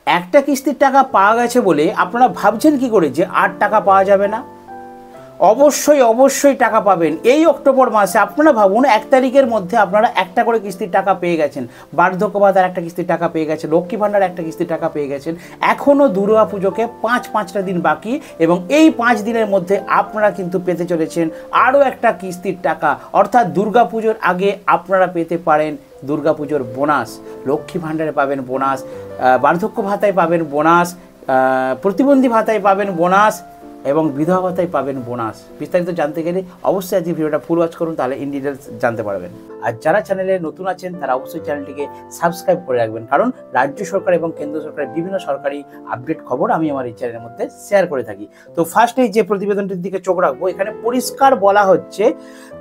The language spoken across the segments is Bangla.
একটা কিস্তির টাকা পাওয়া গেছে বলে আপনারা ভাবছেন কি করে যে আর টাকা পাওয়া যাবে না? অবশ্যই অবশ্যই টাকা পাবেন। এই অক্টোবর মাসে আপনারা ভাবুন 1 তারিখের মধ্যে আপনারা একটা করে কিস্তির টাকা পেয়ে গেছেন, বার্ধক্য ভাতার একটা কিস্তির টাকা পেয়ে গেছেন, লক্ষ্মী ভাণ্ডার একটা কিস্তির টাকা পেয়ে গেছেন। এখনও দুর্গা পুজোকে পাঁচটা দিন বাকি এবং এই 5 দিনের মধ্যে আপনারা কিন্তু পেতে চলেছেন আরও একটা কিস্তির টাকা। অর্থাৎ দুর্গা পুজোর আগে আপনারা পেতে পারেন দুর্গাপুজোর বোনাস, লক্ষ্মী ভাণ্ডারে পাবেন বোনাস, বার্ধক্য ভাতায় পাবেন বোনাস, প্রতিবন্ধী ভাতায় পাবেন বোনাস এবং বিধবা ভাতায় পাবেন বোনাস। বিস্তারিত জানতে গেলে অবশ্যই আজকে ভিডিওটা ফুল ওয়াচ করুন, তাহলে ইন ডিটেলস জানতে পারবেন। আর যারা চ্যানেলে নতুন আছেন তারা অবশ্যই চ্যানেলটিকে সাবস্ক্রাইব করে রাখবেন, কারণ রাজ্য সরকার এবং কেন্দ্র সরকারের বিভিন্ন সরকারি আপডেট খবর আমি আমার এই চ্যানেলের মধ্যে শেয়ার করে থাকি। তো ফার্স্টে যে প্রতিবেদনটির দিকে চোখ রাখবো, এখানে পরিষ্কার বলা হচ্ছে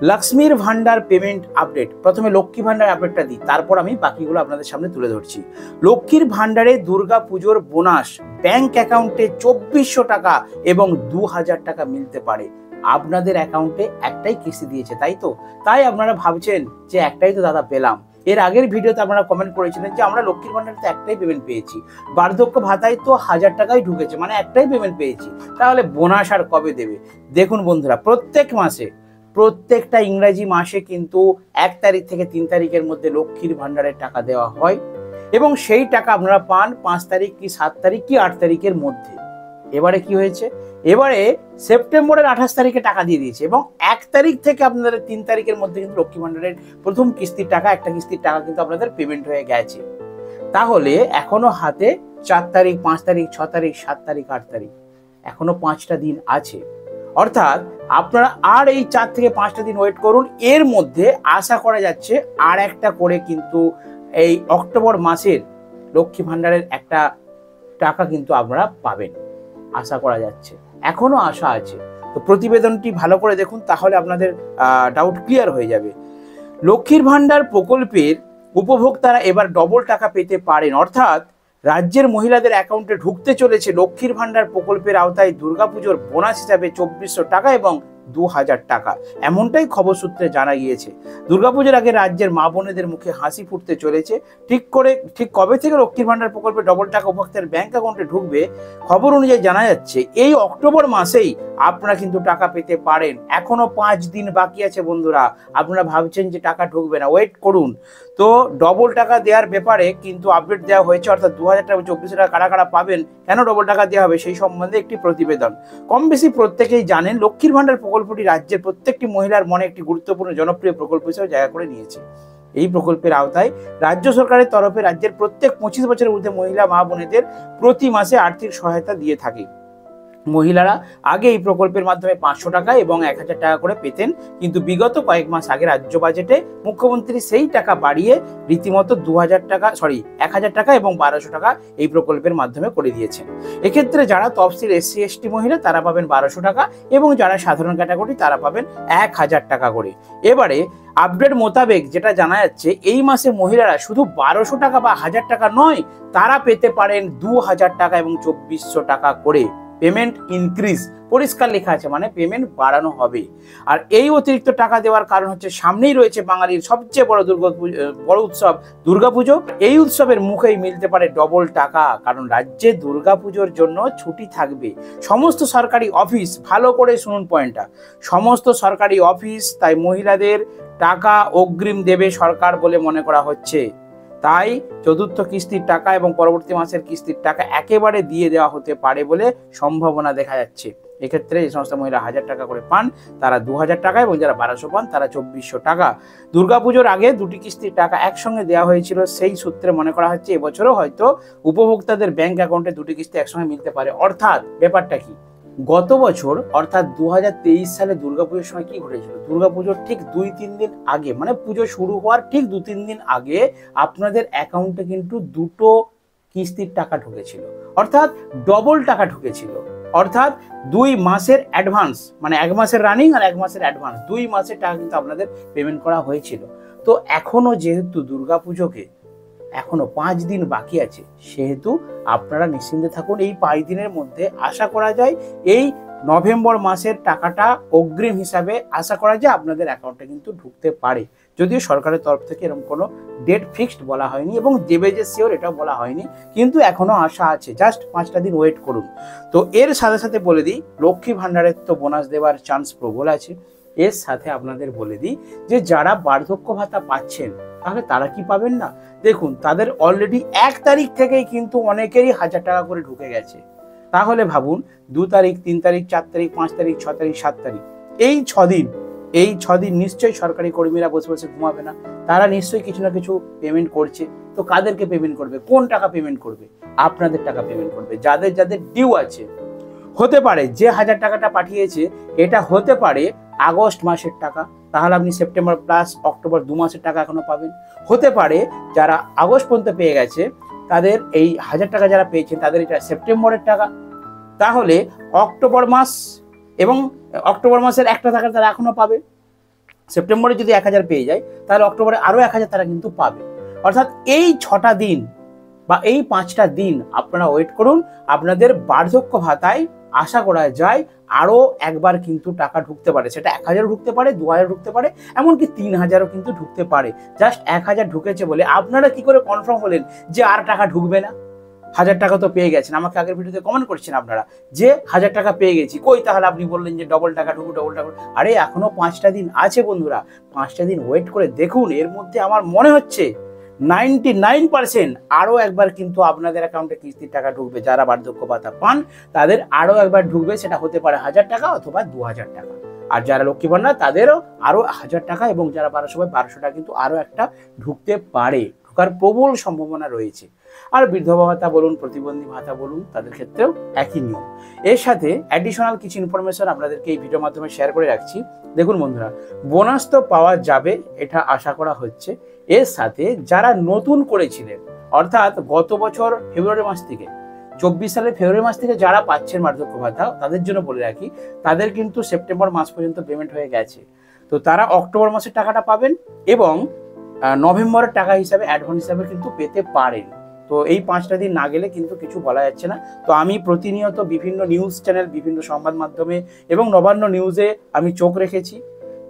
লক্ষ্মীর ভাণ্ডার পেমেন্ট আপডেট। প্রথমে লক্ষ্মী ভাণ্ডার আপডেটটা দিই, তারপর আমি বাকিগুলো আপনাদের সামনে তুলে ধরছি। লক্ষ্মীর ভাণ্ডারে দুর্গা পুজোর বোনাস ব্যাংক অ্যাকাউন্টে 2400 টাকা এবং 2000 টাকা মিলতে পারে। আপনাদের অ্যাকাউন্টে একটাই কিস্তি দিয়েছে, তাই তো? তাই আপনারা ভাবছেন যে একটাই তো দাদা পেলাম। এর আগের ভিডিওতে আপনারা কমেন্ট করেছিলেন যে আমরা লক্ষ্মীর ভাণ্ডারে তো একটাই পেমেন্ট পেয়েছি, বার্ধক্য ভাতায় তো 1000 টাকাই ঢুকেছে, মানে একটাই পেমেন্ট পেয়েছি, তাহলে বোনাস আর কবে দেবে? দেখুন বন্ধুরা, প্রত্যেক মাসে, প্রত্যেকটা ইংরাজি মাসে কিন্তু 1 তারিখ থেকে 3 তারিখের মধ্যে লক্ষ্মীর ভাণ্ডারের টাকা দেওয়া হয় এবং সেই টাকা আপনারা পান 5 তারিখ কি 7 তারিখ কি 8 তারিখের মধ্যে। এবারে কি হয়েছে, এবারে সেপ্টেম্বরের 28 তারিখে টাকা দিয়ে দিয়েছে এবং 1 তারিখ থেকে আপনাদের 3 তারিখের মধ্যে কিন্তু লক্ষ্মী ভাণ্ডারের প্রথম কিস্তির টাকা, একটা কিস্তির টাকা কিন্তু আপনাদের পেমেন্ট হয়ে গেছে। তাহলে এখনো হাতে 4 তারিখ, 5 তারিখ, 6 তারিখ, 7 তারিখ, 8 তারিখ, এখনো 5টা দিন আছে। অর্থাৎ আপনারা আর এই 4 থেকে 5টা দিন ওয়েট করুন। এর মধ্যে আশা করা যাচ্ছে আর একটা করে কিন্তু এই অক্টোবর মাসের লক্ষ্মী ভাণ্ডারের একটা টাকা কিন্তু আপনারা পাবেন, আশা করা যাচ্ছে, এখনো আশা আছে। তো প্রতিবেদনটি ভালো করে দেখুন, তাহলে আপনাদের ডাউট ক্লিয়ার হয়ে যাবে। লক্ষ্মীর ভাণ্ডার প্রকল্পের উপভোক্তারা এবার ডবল টাকা পেতে পারেন, অর্থাৎ রাজ্যের মহিলাদের অ্যাকাউন্টে ঢুকতে চলেছে লক্ষ্মীর ভাণ্ডার প্রকল্পের আওতায় দুর্গাপুজোর বোনাস হিসাবে 2400 টাকা এবং 2000 টাকা, এমনটাই খবর সূত্রে জানা গিয়েছে। দুর্গাপুজোর আগে রাজ্যের মা বোনেদের মুখে হাসি ফুটতে চলেছে। ঠিক কবে থেকে লক্ষ্মীর ভাণ্ডার প্রকল্পে ডবল টাকা উপভোক্তার ব্যাংক অ্যাকাউন্টে ঢুকবে, খবর অনুযায়ী জানা যাচ্ছে এই অক্টোবর মাসেই আপনারা কিন্তু টাকা পেতে পারেন। এখনো 5 দিন বাকি আছে বন্ধুরা। আপনারা ভাবছেন যে টাকা ঢুকবে না, ওয়েট করুন। তো ডবল টাকা দেওয়ার ব্যাপারে কিন্তু আপডেট দেওয়া হয়েছে, অর্থাৎ 2000 টাকা 2400 টাকা কারা কারা পাবেন, কেন ডবল টাকা দেওয়া হবে সেই সম্বন্ধে একটি প্রতিবেদন। কম বেশি প্রত্যেকেই জানেন লক্ষ্মীর ভাণ্ডার প্রকল্পটি রাজ্যের প্রত্যেকটি মহিলার মনে একটি গুরুত্বপূর্ণ জনপ্রিয় প্রকল্প হিসেবে জায়গা করে নিয়েছে। এই প্রকল্পের আওতায় রাজ্য সরকারের তরফে রাজ্যের প্রত্যেক 25 বছরের ঊর্ধ্বে মহিলা মা বোনেদের প্রতি মাসে আর্থিক সহায়তা দিয়ে থাকে। মহিলারা আগে এই প্রকল্পের মাধ্যমে 500 টাকা এবং 1000 টাকা করে পেতেন, কিন্তু বিগত কয়েক মাস আগে রাজ্য বাজেটে মুখ্যমন্ত্রী সেই টাকা বাড়িয়ে রীতিমতো 1000 টাকা 1000 টাকা এবং 1200 টাকা এই প্রকল্পের মাধ্যমে করে দিয়েছেন। এক্ষেত্রে যারা তফসিল SC ST মহিলা তারা পাবেন 1200 টাকা এবং যারা সাধারণ ক্যাটাগরি তারা পাবেন 1000 টাকা করে। এবারে আপডেট মোতাবেক যেটা জানা যাচ্ছে, এই মাসে মহিলারা শুধু 1200 টাকা বা 1000 টাকা নয়, তারা পেতে পারেন 2000 টাকা এবং 2400 টাকা করে। পেমেন্ট ইনক্রিজ পরিষ্কার লেখা আছে, মানে পেমেন্ট বাড়ানো হবে। আর এই অতিরিক্ত টাকা দেওয়ার কারণ হচ্ছে সামনেই রয়েছে বাঙালির সবচেয়ে বড় উৎসব দুর্গাপুজো। এই উৎসবের মুখেই মিলতে পারে ডবল টাকা, কারণ রাজ্যে দুর্গাপুজোর জন্য ছুটি থাকবে সমস্ত সরকারি অফিস। ভালো করে শুনুন পয়েন্টটা, সমস্ত সরকারি অফিস তাই মহিলাদের টাকা অগ্রিম দেবে সরকার বলে মনে করা হচ্ছে। তাই চতুর্থ কিস্তির টাকা এবং পরবর্তী মাসের কিস্তির টাকা একেবারে দিয়ে দেওয়া হতে পারে বলে সম্ভাবনা দেখা যাচ্ছে। এক্ষেত্রে যে সমস্ত মহিলা 1000 টাকা করে পান তারা 2000 টাকা এবং যারা 1200 পান তারা 2400 টাকা। দুর্গাপুজোর আগে 2টি কিস্তির টাকা একসঙ্গে দেওয়া হয়েছিল, সেই সূত্রে মনে করা হচ্ছে এবছরও হয়তো উপভোক্তাদের ব্যাংক অ্যাকাউন্টে 2টি কিস্তি একসঙ্গে মিলতে পারে। অর্থাৎ ব্যাপারটা কি, গত বছর অর্থাৎ 2023 সালে দুর্গাপুজোর সময় কি ঘটেছিল, দুর্গাপুজোর ঠিক 2-3 দিন আগে, মানে পুজো শুরু হওয়ার ঠিক 2-3 দিন আগে আপনাদের অ্যাকাউন্টে কিন্তু 2টো কিস্তির টাকা ঢুকেছিল, অর্থাৎ ডবল টাকা ঢুকেছিল। অর্থাৎ 2 মাসের অ্যাডভান্স, মানে 1 মাসের রানিং আর 1 মাসের অ্যাডভান্স, 2 মাসের টাকা কিন্তু আপনাদের পেমেন্ট করা হয়েছিল। তো এখনো যেহেতু দুর্গাপুজোকে এখনো 5 দিন বাকি আছে, সেহেতু আপনারা নিশ্চিন্তে থাকুন। এই 5 দিনের মধ্যে আশা করা যায় এই নভেম্বর মাসের টাকাটা অগ্রিম হিসাবে আশা করা যায় আপনাদের অ্যাকাউন্টে কিন্তু ঢুকতে পারে, যদিও সরকারের তরফ থেকে এরকম কোনো ডেট ফিক্সড বলা হয়নি এবং দেবে যে শিওর এটাও বলা হয়নি, কিন্তু এখনো আশা আছে, জাস্ট 5টা দিন ওয়েট করুন। তো এর সাথে সাথে বলে দিই, লক্ষ্মী ভাণ্ডারের তো বোনাস দেওয়ার চান্স প্রবল আছে। এর সাথে আপনাদের বলে দিই যে যারা বার্ধক্য ভাতা পাচ্ছেন তাহলে তারা কি পাবেন না, দেখুন তাদের অলরেডি 1 তারিখ থেকেই কিন্তু অনেকেরই 1000 টাকা করে ঢুকে গেছে। তাহলে ভাবুন 2 তারিখ, 3 তারিখ, 4 তারিখ, 5 তারিখ, 6 তারিখ, 7 তারিখ, এই 6 দিন নিশ্চয়ই সরকারি কর্মীরা বসে বসে ঘুমাবে না, তারা নিশ্চয়ই কিছু না কিছু পেমেন্ট করছে। তো কাদেরকে পেমেন্ট করবে, কোন টাকা পেমেন্ট করবে, আপনাদের টাকা পেমেন্ট করবে, যাদের যাদের ডিউ আছে। হতে পারে যে 1000 টাকাটা পাঠিয়েছে এটা হতে পারে আগস্ট মাসের টাকা, তাহলে আপনি সেপ্টেম্বর প্লাস অক্টোবর 2 মাসের টাকা এখনো পাবেন। হতে পারে যারা আগস্ট পর্যন্ত পেয়ে গেছে তাদের এই 1000 টাকা যারা পেয়েছেন তাদের এটা সেপ্টেম্বরের টাকা, তাহলে অক্টোবর মাস এবং অক্টোবর মাসের একটা টাকা তারা এখনো পাবে। সেপ্টেম্বরে যদি 1000 পেয়ে যায় তাহলে অক্টোবরে আরো 1000 তারা কিন্তু পাবে। অর্থাৎ এই 6টা দিন বা এই 5টা দিন আপনারা ওয়েট করুন, আপনাদের বার্ধক্য ভাতায় আশা করা যায় আরো একবার কিন্তু টাকা ঢুকতে পারে। সেটা 1000 ঢুকতে পারে, 2000 ঢুকতে পারে, এমনকি 3000ও কিন্তু ঢুকতে পারে। জাস্ট 1000 ঢুকেছে বলে আপনারা কি করে কনফার্ম হলেন যে আর টাকা ঢুকবে না? 1000 টাকা তো পেয়ে গেছেন, আমাকে আগের ভিডিওতে কমেন্ট করছেন আপনারা যে 1000 টাকা পেয়ে গেছি, কই তাহলে আপনি বললেন যে ডবল টাকা ঢুকু, ডবল টাকা। আরে এখনো 5টা দিন আছে বন্ধুরা, 5টা দিন ওয়েট করে দেখুন, এর মধ্যে আমার মনে হচ্ছে 99% আরো একবার কিন্তু আপনাদের অ্যাকাউন্টে কিস্তির টাকা ঢুকবে। যারা বার্ধক্য ভাতা পান তাদের আরো একবার ঢুকবে, সেটা হতে পারে 1000 টাকা অথবা 2000 টাকা। আর যারা লক্ষ্মী ভাণ্ডার তাদেরও আরো 1000 টাকা এবং যারা 1200 টাকা কিন্তু আরো একটা ঢুকতে পারে, ঢোকার প্রবল সম্ভাবনা রয়েছে। আর বিধবা ভাতা বলুন, প্রতিবন্ধী ভাতা বলুন, তাদের ক্ষেত্রেও একই নিয়ম। এর সাথে অ্যাডিশনাল কিছু ইনফরমেশন আপনাদেরকে এই ভিডিওর মাধ্যমে শেয়ার করে রাখছি। দেখুন বন্ধুরা, বোনাস তো পাওয়া যাবে এটা আশা করা হচ্ছে। এর সাথে যারা নতুন করেছিলেন, অর্থাৎ গত বছর ফেব্রুয়ারি মাস থেকে 24 সালের ফেব্রুয়ারি মাস থেকে যারা পাচ্ছেন বার্ধক্য ভাতা, তাদের জন্য বলে রাখি তাদের কিন্তু সেপ্টেম্বর মাস পর্যন্ত পেমেন্ট হয়ে গেছে। তো তারা অক্টোবর মাসের টাকাটা পাবেন এবং নভেম্বরের টাকা হিসাবে অ্যাডভান্স হিসাবে কিন্তু পেতে পারেন। তো এই 5টা দিন না গেলে কিন্তু কিছু বলা যাচ্ছে না। তো আমি প্রতিনিয়ত বিভিন্ন নিউজ চ্যানেল, বিভিন্ন সংবাদ মাধ্যমে এবং নবান্ন নিউজে আমি চোখ রেখেছি,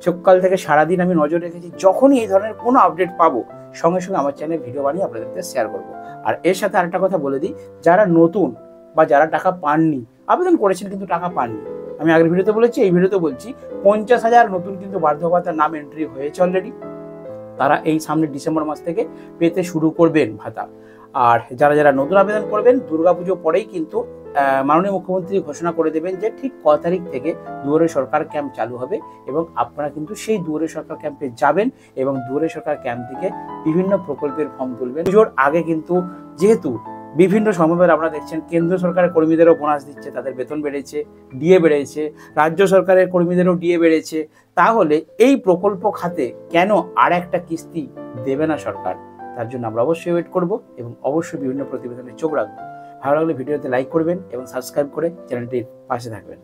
সকাল থেকে সারাদিন আমি নজর রেখেছি। যখনই এই ধরনের কোনো আপডেট পাবো সঙ্গে সঙ্গে আমার চ্যানেলে ভিডিও বানিয়ে আপনাদেরকে শেয়ার করবো। আর এর সাথে আরেকটা কথা বলে দিই, যারা নতুন বা যারা টাকা পাননি, আবেদন করেছেন কিন্তু টাকা পাননি, আমি আগের ভিডিওতে বলেছি, এই ভিডিওতে বলছি, 50,000 নতুন কিন্তু বার্ধক্য ভাতার নাম এন্ট্রি হয়েছে অলরেডি। তারা এই সামনে ডিসেম্বর মাস থেকে পেতে শুরু করবেন ভাতা। আর যারা যারা নতুন আবেদন করবেন, দুর্গাপুজো পরেই কিন্তু মাননীয় মুখ্যমন্ত্রী ঘোষণা করে দেবেন যে ঠিক ক তারিখ থেকে দুয়ারে সরকার ক্যাম্প চালু হবে এবং আপনারা কিন্তু সেই দুয়ারে সরকার ক্যাম্পে যাবেন এবং দুয়ারে সরকার ক্যাম্প থেকে বিভিন্ন প্রকল্পের ফর্ম তুলবেন। পুজোর আগে কিন্তু যেহেতু বিভিন্ন সম্ভাবের আপনারা দেখছেন কেন্দ্র সরকারের কর্মীদেরও বোনাস দিচ্ছে, তাদের বেতন বেড়েছে, ডিএ বেড়েছে, রাজ্য সরকারের কর্মীদেরও ডিএ বেড়েছে, তাহলে এই প্রকল্প খাতে কেন আর একটা কিস্তি দেবে না সরকার? তার জন্য আমরা অবশ্যই ওয়েট করব এবং অবশ্যই বিভিন্ন প্রতিবেদনে চোখ রাখবো। ভালো লাগলে ভিডিওতে লাইক করবেন এবং সাবস্ক্রাইব করে চ্যানেলটির পাশে থাকবেন।